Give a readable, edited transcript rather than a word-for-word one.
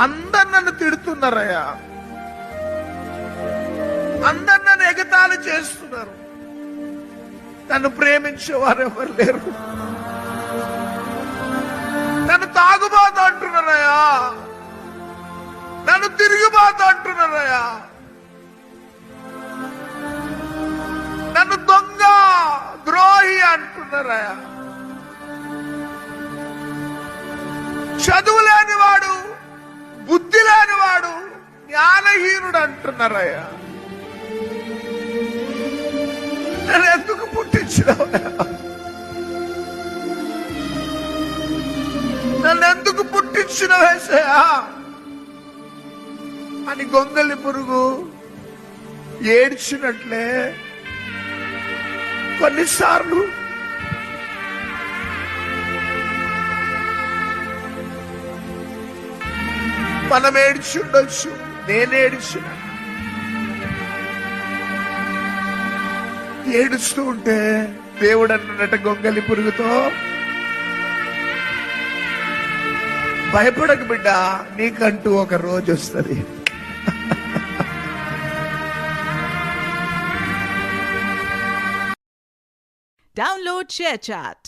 అందరు నన్ను తిడుతున్నారయ్యా, అందరు నన్ను ఎగతాళి చేస్తున్నారు, నన్ను ప్రేమించే వారు ఎవరు లేరు, నన్ను తాగుబోతు అంటున్నారయ్యా, నన్ను తిరిగిపోతూ అంటున్నారయ్యా, నన్ను దొంగ ద్రోహి అంటున్నారయ్యా, చదువు లేనివాడు, బుద్ధి లేనివాడు, జ్ఞానహీనుడు అంటున్నారయ్యా. నన్ను ఎందుకు పుట్టించినవయ్యా? నన్ను ఎందుకు పుట్టించినవేసయ్యా అని గొంగలి పురుగు ఏడ్చినట్లే కొన్నిసార్లు మనం ఏడ్చి ఉండొచ్చు. నేను ఏడ్చిన, ఏడుస్తూ ఉంటే దేవుడు అన్నట గొంగలి పురుగుతో, భయపడకు బిడ్డ, నీకంటూ ఒక రోజు వస్తుంది. Download ShareChat.